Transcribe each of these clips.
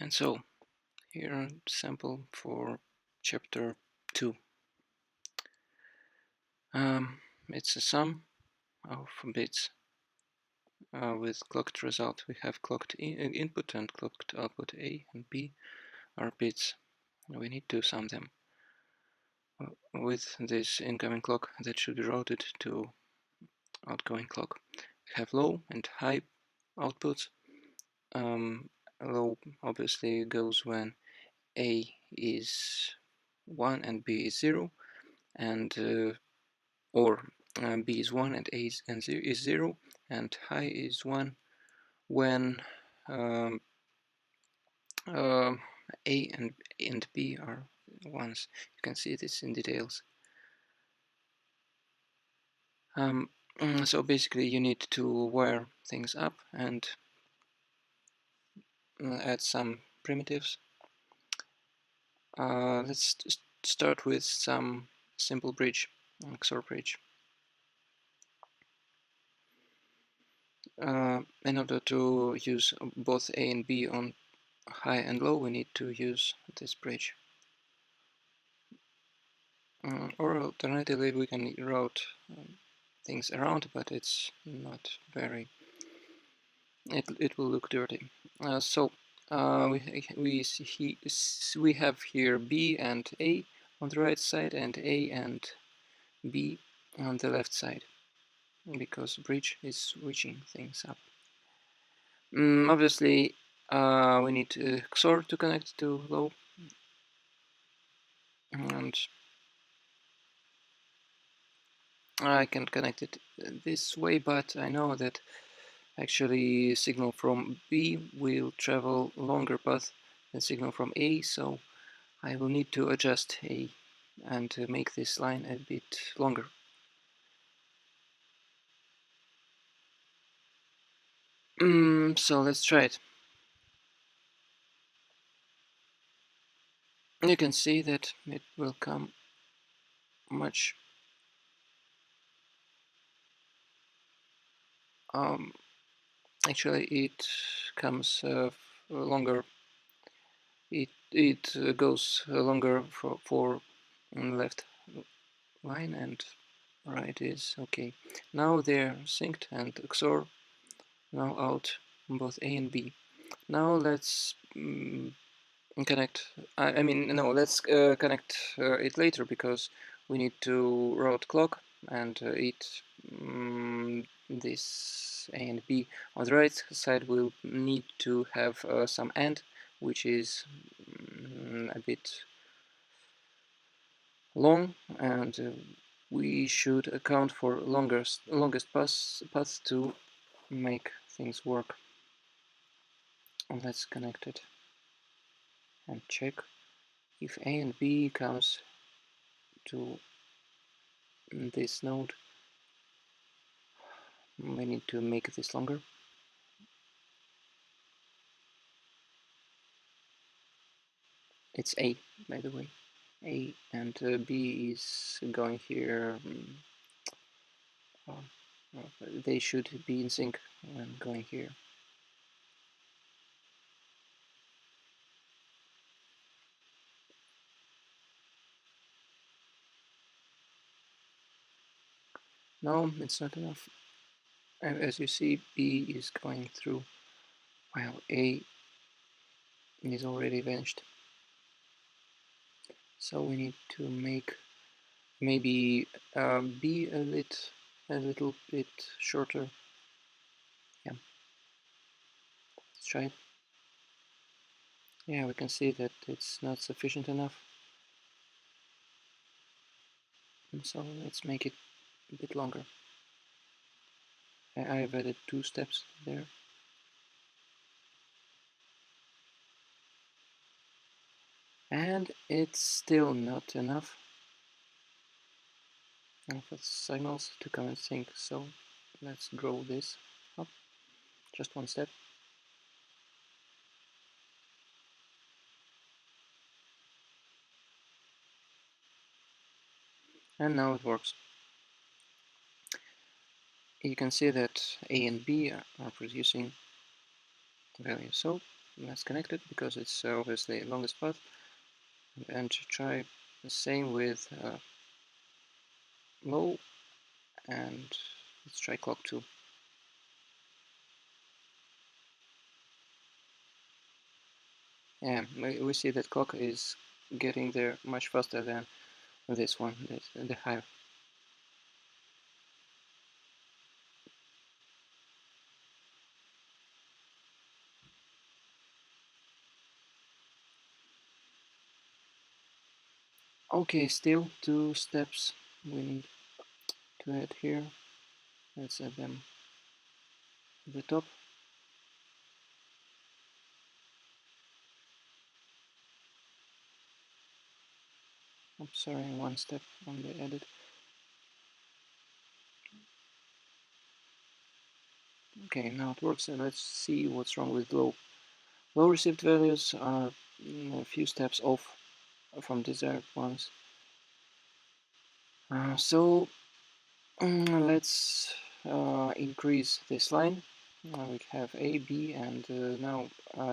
And so, here a sample for chapter 2. It's a sum of bits with clocked result. We have clocked input and clocked output. A and B are bits. We need to sum them with this incoming clock that should be routed to outgoing clock. We have low and high outputs. Low obviously goes when A is 1 and B is 0, and or B is 1 and A is 0, and high is 1 when A and B are 1s. You can see this in details. So basically you need to wire things up and add some primitives. Let's start with some simple bridge, XOR bridge. In order to use both A and B on high and low, we need to use this bridge. Or alternatively, we can route things around, but it's not very. It will look dirty. We have here B and A on the right side and A and B on the left side, because bridge is switching things up. Obviously, we need XOR to connect to low, and I can connect it this way, but I know that actually signal from B will travel longer path than signal from A, so I will need to adjust A and make this line a bit longer. So let's try it. You can see that it will come much actually it comes longer. It goes longer for left line, and right is okay. Now they're synced and XOR now out both A and B. Now let's connect. Let's connect it later, because we need to route clock and this A and B. On the right side, we'll need to have some AND, which is a bit long, and we should account for longest path to make things work. And let's connect it and check if A and B comes to this node. We need to make this longer. It's A, by the way. A and B is going here. They should be in sync when going here. No, it's not enough. As you see, B is going through while A is already vanished. So we need to make maybe B a little bit shorter. Yeah, let's try it. Yeah, we can see that it's not sufficient enough. And so let's make it a bit longer. I've added 2 steps there. And it's still not enough for signals to come and sync, so let's grow this up just 1 step. And now it works. You can see that A and B are producing values. So less connected because it's obviously the longest path. And try the same with low, and let's try clock 2. Yeah, we see that clock is getting there much faster than this one, the higher. Okay, still 2 steps we need to add here. Let's add them at the top. I'm sorry, 1 step only added. Okay, now it works. Let's see what's wrong with low. Low received values are a few steps off from desired ones. So let's increase this line. We have A, B, and now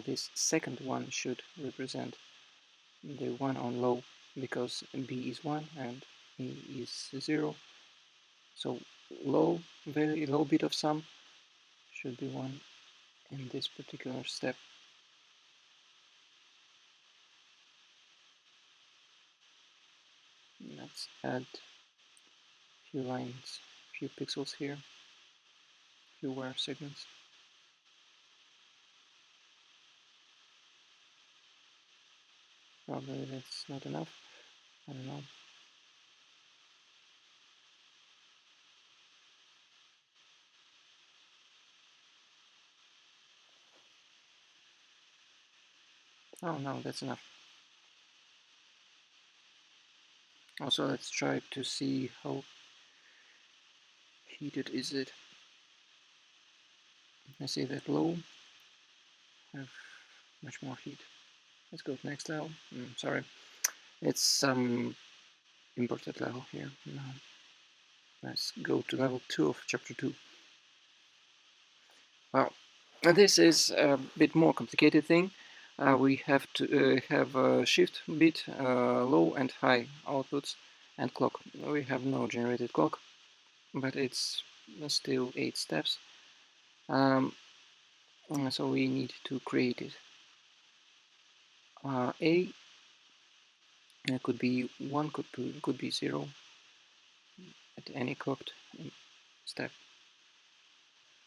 this second one should represent the one on low, because B is 1 and A is 0. So low, very low bit of sum should be 1 in this particular step. Let's add a few lines, a few pixels here, a few wire segments. Probably that's not enough, I don't know. Oh no, that's enough. Also, let's try to see how heated is it. I see that low have much more heat. Let's go to next level. Sorry, it's some imported level here. Now let's go to level 2 of chapter 2. Well, this is a bit more complicated thing. We have to have a shift bit, low and high outputs, and clock. We have no generated clock, but it's still 8 steps. So we need to create it. A could be 1, could be 0 at any clocked step.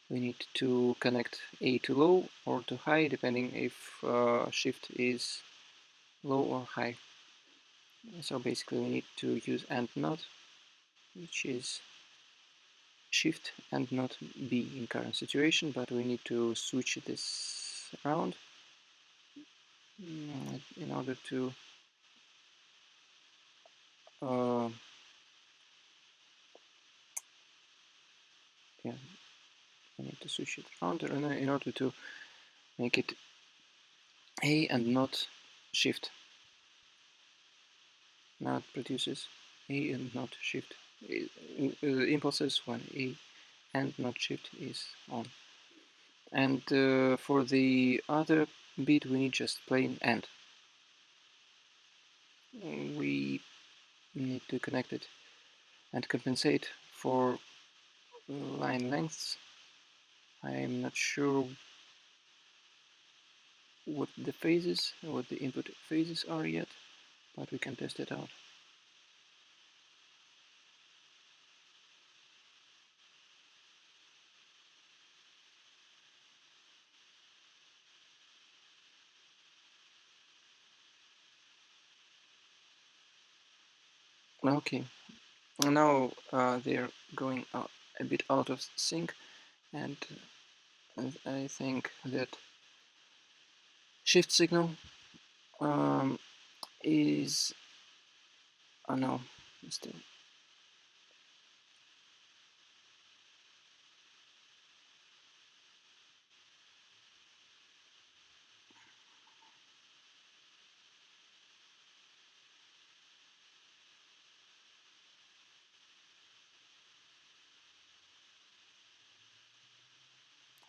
We need to connect A to low or to high, depending if shift is low or high. So basically we need to use AND NOT, which is shift and not B in current situation, but we need to switch this around in order to uh, yeah, we need to switch it around in order to make it A and not shift. Now it produces A and not shift impulses when A and not shift is on. And for the other bit we need just plain AND. We need to connect it and compensate for line lengths. I'm not sure what the input phases are yet, but we can test it out. Okay, now they're going a bit out of sync, and I think that shift signal is, oh no, still,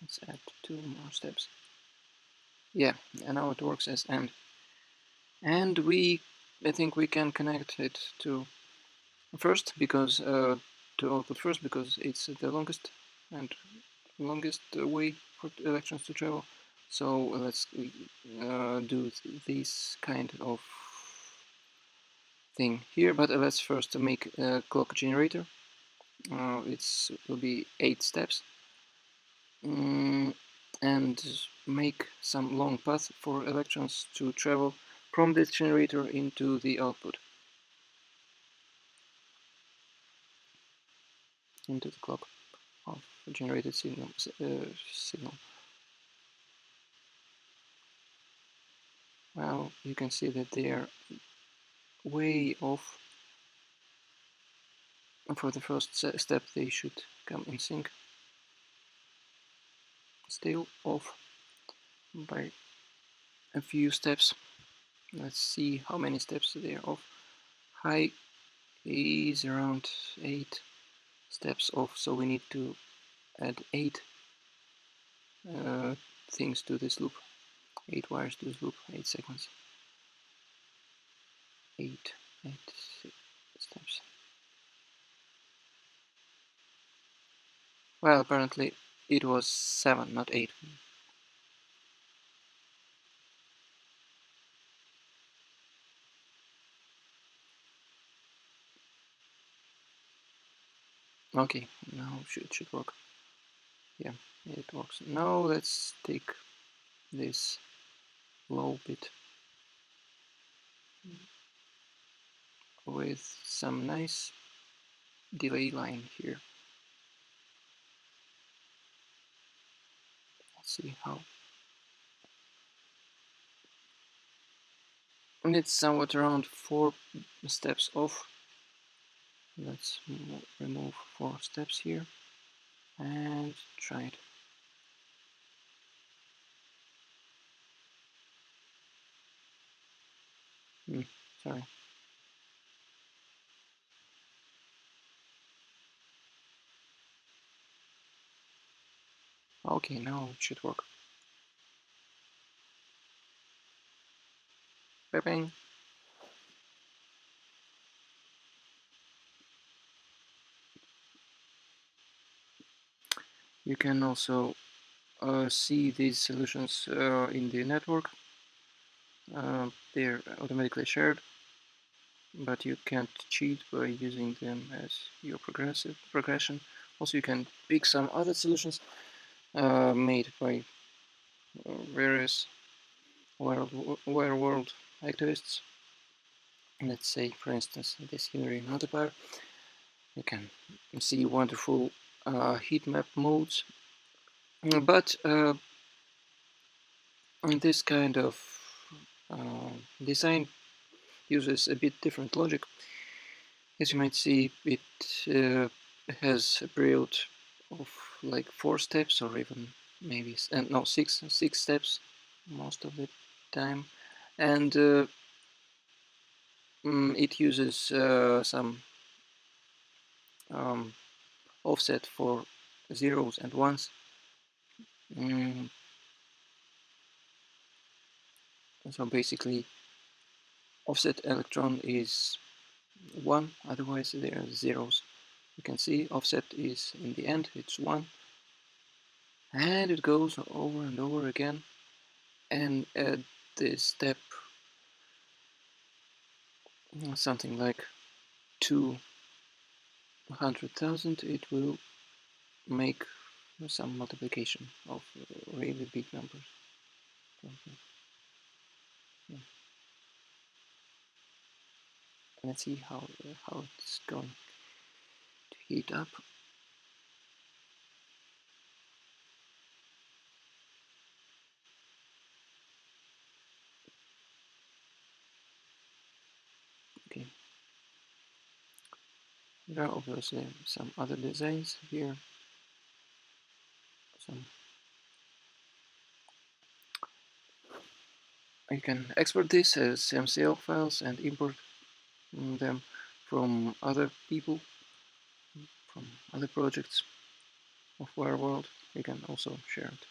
let's add 2 more steps. Yeah, and now it works as AND. And I think we can connect it to first because to output first because it's the longest and longest way for electrons to travel. So let's do this kind of thing here. But let's first make a clock generator. It will be 8 steps. And make some long path for electrons to travel from this generator into the output, into the clock of generated signal. Well, you can see that they are way off. For the first step, they should come in sync. Still off by a few steps. Let's see how many steps they are off. High is around 8 steps off, so we need to add 8 things to this loop. 8 wires to this loop, 8 seconds. 8 steps. Well, apparently it was 7, not 8. Okay, now it should work. Yeah, it works. Now let's take this low bit with some nice delay line here. Let's see how. And it's somewhat around 4 steps off. Let's remove 4 steps here and try it. Sorry. Okay, now it should work. Bang bang. You can also see these solutions in the network. They're automatically shared, but you can't cheat by using them as your progression. Also, you can pick some other solutions made by various Wireworld activists. Let's say, for instance, this Unary multiplier. You can see wonderful heat map modes, but this kind of design uses a bit different logic. As you might see, it has a period of like 4 steps or even maybe no 6 steps most of the time, and it uses some um, offset for zeros and ones. So basically, offset electron is 1, otherwise they are zeros. You can see offset is in the end, it's 1, and it goes over and over again, and at the step something like 200,000, it will make some multiplication of really big numbers. Let's see how it's going to heat up. Okay. There are obviously some other designs here. You can export this as MCL files and import them from other people, from other projects of Wireworld. You can also share it.